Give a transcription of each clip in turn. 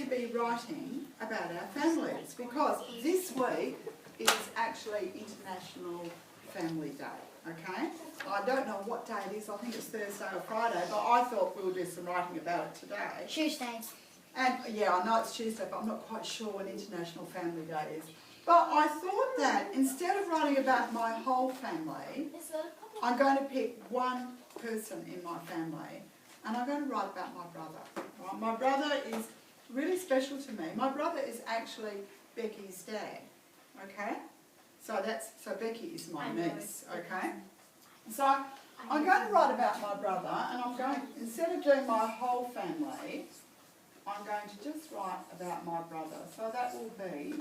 to be writing about our families because this week is actually International Family Day, okay? I don't know what day it is, I think it's Thursday or Friday, but I thought we'll do some writing about it today. Tuesday. And yeah, I know it's Tuesday, but I'm not quite sure when International Family Day is. But I thought that instead of writing about my whole family, I'm going to pick one person in my family and I'm going to write about my brother. Right? My brother is really special to me. My brother is actually Becky's dad, okay? So Becky is my niece, okay? So I'm going to write about my brother and I'm going, instead of doing my whole family, I'm going to just write about my brother. So that will be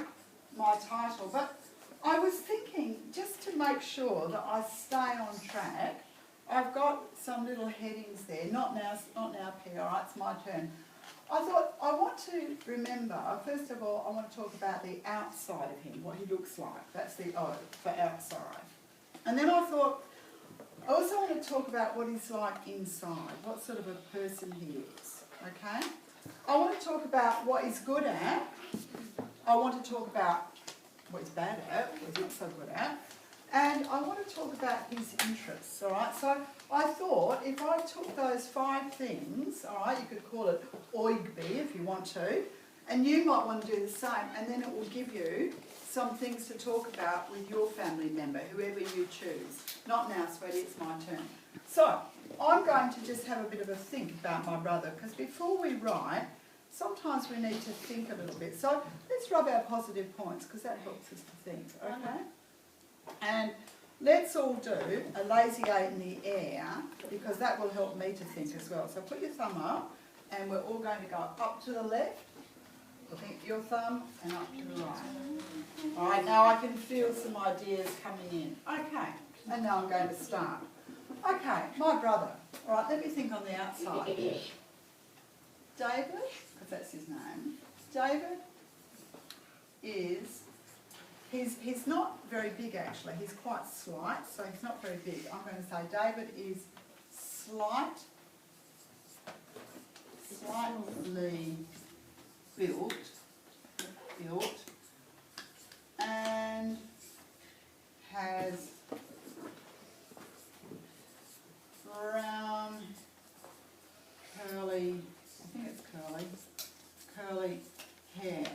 my title. But I was thinking, just to make sure that I stay on track, I've got some little headings there. Not now, P, all right, it's my turn. I thought I want to remember, first of all, I want to talk about the outside of him, what he looks like. That's the O for outside. And then I thought, I also want to talk about what he's like inside, what sort of a person he is, okay? I want to talk about what he's good at. I want to talk about what he's bad at, what he's not so good at. And I want to talk about his interests, all right? So I thought if I took those 5 things, all right, you could call it OIGBI if you want to, and you might want to do the same, and then it will give you some things to talk about with your family member, whoever you choose. Not now, sweetie, it's my turn. So I'm going to just have a bit of a think about my brother, because before we write, sometimes we need to think a little bit. So let's rub our positive points, because that helps us to think, okay? And let's all do a lazy 8 in the air, because that will help me to think as well. So put your thumb up, and we're all going to go up to the left, looking at your thumb, and up to the right. All right, now I can feel some ideas coming in. Okay, and now I'm going to start. Okay, my brother. All right, let me think on the outside. David, because that's his name. David is... He's not very big actually, he's quite slight, so he's not very big. I'm going to say David is slightly built, and has brown, curly, I think it's curly hair.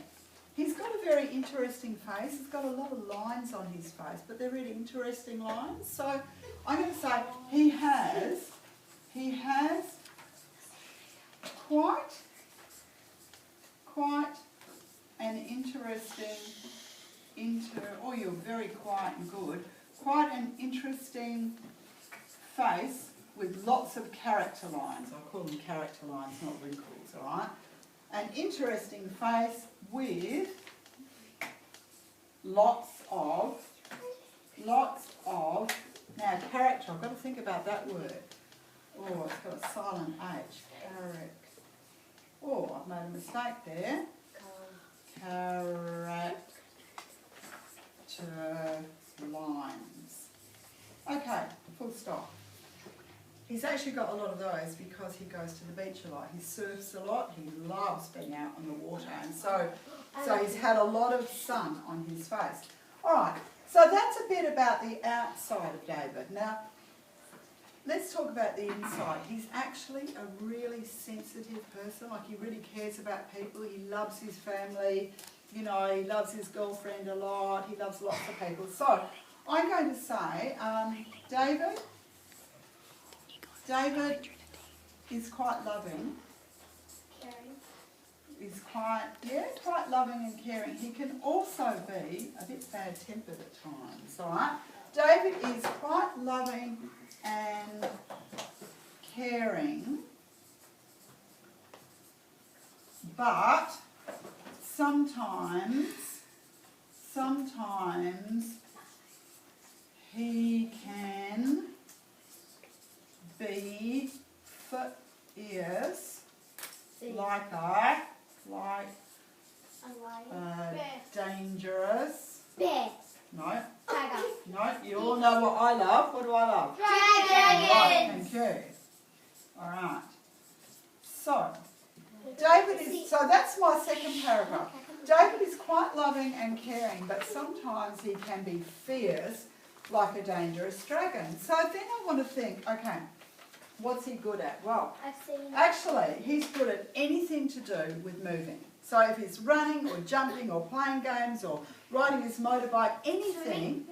He's got a very interesting face. He's got a lot of lines on his face, but they're really interesting lines. So I'm going to say he has quite an interesting, oh, you're very quiet and good, quite an interesting face with lots of character lines. I call them character lines, not wrinkles, all right? An interesting face with lots of, now character, I've got to think about that word. Oh, it's got a silent H, character. Oh, I've made a mistake there. Character lines. Okay, full stop. He's actually got a lot of those because he goes to the beach a lot. He surfs a lot. He loves being out on the water, and so he's had a lot of sun on his face. All right, so that's a bit about the outside of David. Now, let's talk about the inside. He's actually a really sensitive person. Like, he really cares about people. He loves his family. You know, he loves his girlfriend a lot. He loves lots of people. So I'm going to say, David is quite loving. Caring. Is quite loving and caring. He can also be a bit bad-tempered at times, all right? David is quite loving and caring, but sometimes he can be fierce, dangerous. Bear. No. Tiger. No, you all know what I love. What do I love? Dragon. Right, thank you. All right. So, David is So that's my second paragraph. David is quite loving and caring, but sometimes he can be fierce like a dangerous dragon. So then I want to think, okay, what's he good at? Well, actually, he's good at anything to do with moving. So if he's running or jumping or playing games or riding his motorbike, anything,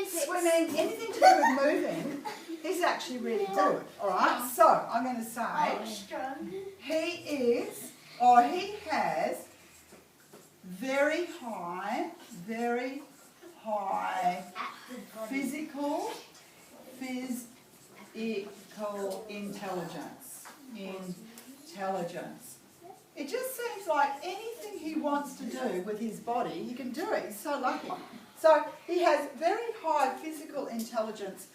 swimming, anything to do with moving, he's actually really good. All right, so I'm going to say he has very high physical intelligence. It just seems like anything he wants to do with his body, he can do it. He's so lucky. So he has very high physical intelligence,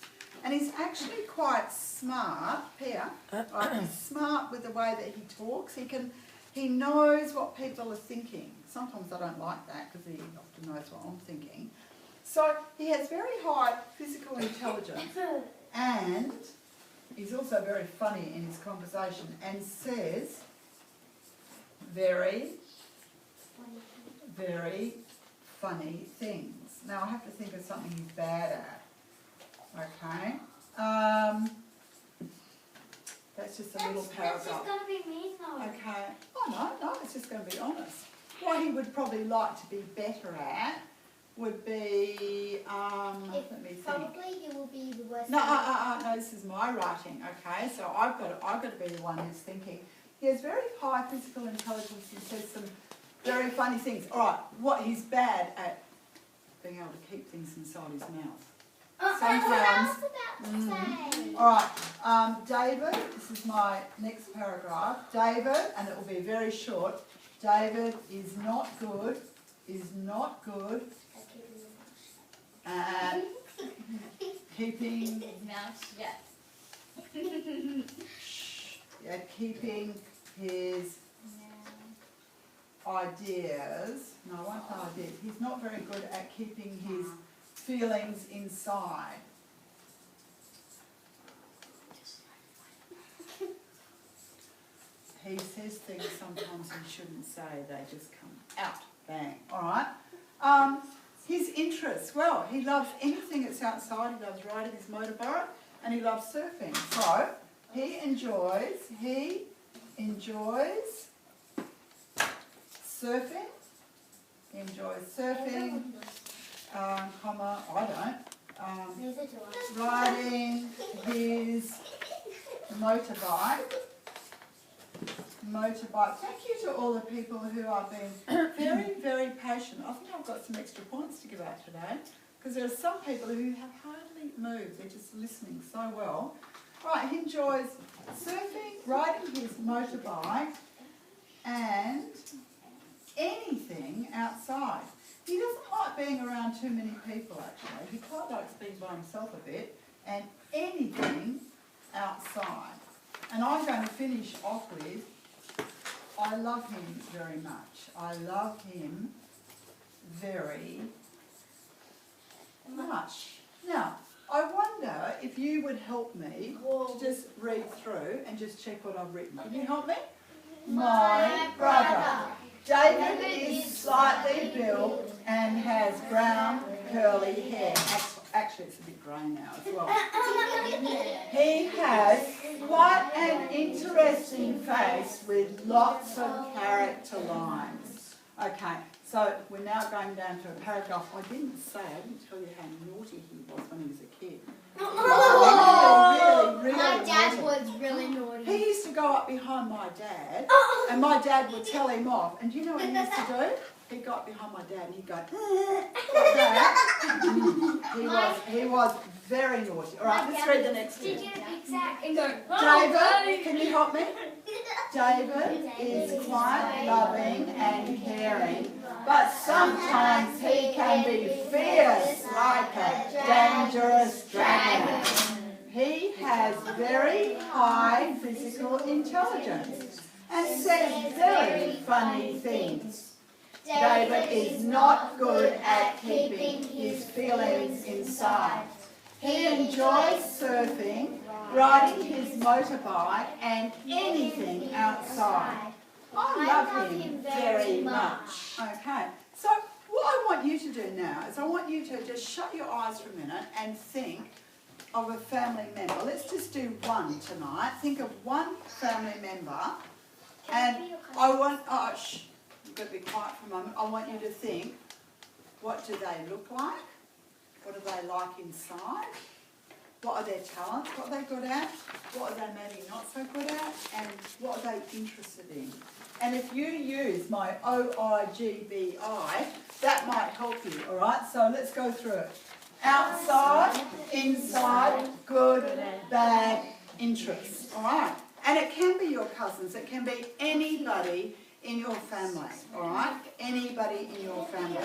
and he's actually quite smart, Pia. He's smart with the way that he talks. He knows what people are thinking. Sometimes I don't like that because he often knows what I'm thinking. So he has very high physical intelligence, and he's also very funny in his conversation and says very funny things. Now I have to think of something he's bad at. Okay. That's just a little paragraph. That's just going to be mean though. Okay. Oh no, it's just going to be honest. What he would probably like to be better at would be, let me think. Probably he will be the worst. No, this is my writing, okay? So I've got to be the one who's thinking. He has very high physical intelligence and says some very funny things. All right, what he's bad at being able to keep things inside his mouth. Sometimes. All right, David, this is my next paragraph. David, and it will be very short. David is not good at keeping his mouth shut. at keeping his ideas. No, I want ideas. He's not very good at keeping his feelings inside. He says things sometimes he shouldn't say. They just come out. Bang. All right. His interests. Well, he loves anything that's outside. He loves riding his motorbike and he loves surfing. So he enjoys surfing. He enjoys surfing. I don't. Riding his motorbike. Thank you to all the people who have been very, very patient. I think I've got some extra points to give out today because there are some people who have hardly moved. They're just listening so well. Right, he enjoys surfing, riding his motorbike and anything outside. He doesn't like being around too many people actually. He quite likes being by himself a bit and anything outside. And I'm going to finish off with, I love him very much. I love him very much. Now, I wonder if you would help me to just read through and just check what I've written. Can you help me? My brother. David is slightly built and has brown curly hair. Actually, it's a bit grey now as well. He has quite an interesting face with lots of character lines. Okay, so we're now going down to a paragraph. I didn't tell you how naughty he was when he was a kid. Really My dad naughty. was really naughty. He used to go up behind my dad, and my dad would tell him off. And do you know what he used to do? He'd go up behind my dad and he'd go like that. He was very naughty. All right, let's read the next one. David, can you help me? David is quite loving and caring, but sometimes he can be fierce like a dangerous dragon. He has very high physical intelligence and says very funny things. David is not good at keeping his feelings inside. He enjoys surfing, riding his motorbike and anything outside. I love him very much. Okay, so what I want you to do now is I want you to just shut your eyes for a minute and think of a family member. Let's just do one tonight. Think of one family member, and I want, oh, shh, you've got to be quiet for a moment. I want you to think, what do they look like? What are they like inside? What are their talents? What are they good at? What are they maybe not so good at? And what are they interested in? And if you use my OIGBI, that might help you, all right? So let's go through it. Outside, inside, good, bad, interest, all right? And it can be your cousins. It can be anybody in your family, all right? Anybody in your family.